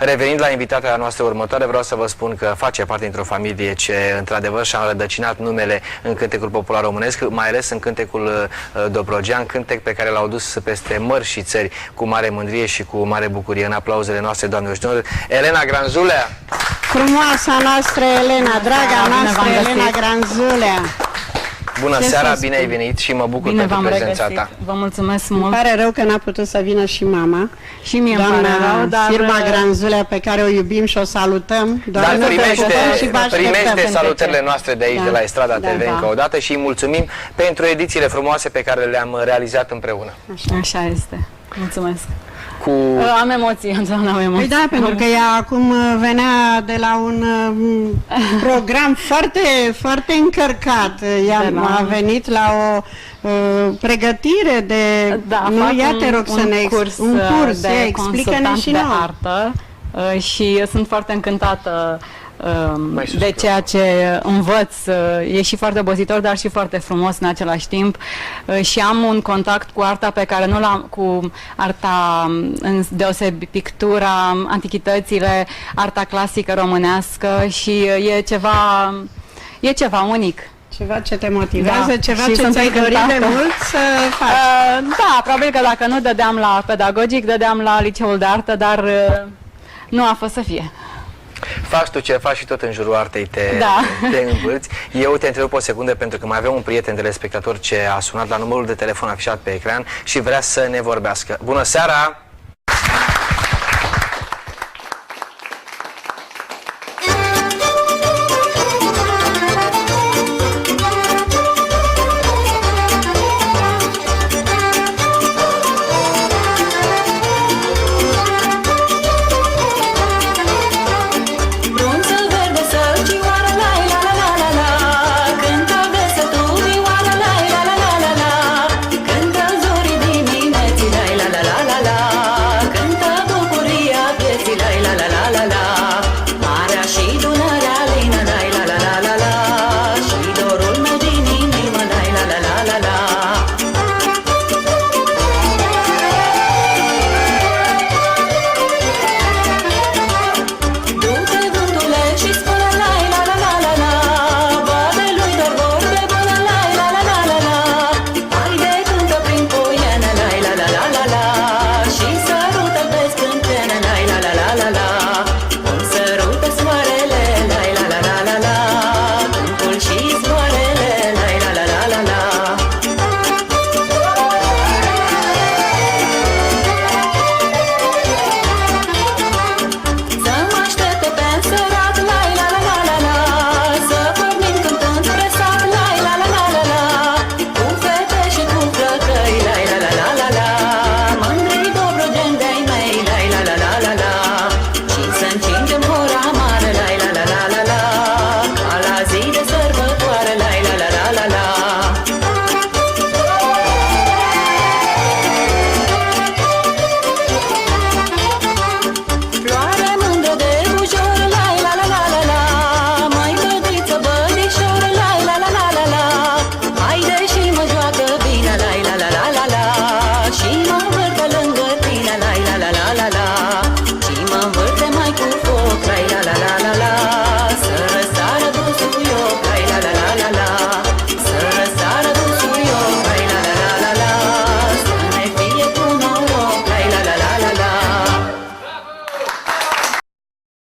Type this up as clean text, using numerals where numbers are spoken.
Revenind la invitata noastră următoare, vreau să vă spun că face parte dintr-o familie ce, într-adevăr, și-a rădăcinat numele în cântecul popular românesc, mai ales în cântecul dobrogean, cântec pe care l-au dus peste mări și țări cu mare mândrie și cu mare bucurie. În aplauzele noastre, doamnelor și domnilor, Elena Granzulea! Frumoasa noastră Elena, draga noastră Elena Granzulea! Bună seara, bine ai venit și mă bucur pentru prezența ta. Vă mulțumesc mult. Îmi pare rău că n-a putut să vină și mama. Și mie îmi pare rău, dar... Sirma Granzulea, pe care o iubim și o salutăm. Dar primește salutările noastre de aici, de la Estrada TV, încă o dată, și îi mulțumim pentru edițiile frumoase pe care le-am realizat împreună. Așa este. Mulțumesc. Cu... Am emoții, întotdeauna am emoții. Păi da, pentru că ea acum venea de la un program foarte încărcat. Ea a venit la o pregătire de... Da, nu, ia te rog să ne un curs de explică-ne și de nouă. artă și sunt foarte încântată de ceea ce învăț. E și foarte obositor, dar și foarte frumos în același timp, și am un contact cu arta pe care nu l-am, cu arta în deosebi, pictura, antichitățile, arta clasică românească, și e ceva unic. Ceva ce te motivează, da, ceva ce ți-ai dorit de mult să faci. Da, probabil că dacă nu dădeam la pedagogic, dădeam la liceul de artă, dar nu a fost să fie. Faci tu ce faci și tot în jurul artei te învârți. Eu te întrerup o secundă pentru că mai avem un prieten telespectator ce a sunat la numărul de telefon afișat pe ecran și vrea să ne vorbească. Bună seara!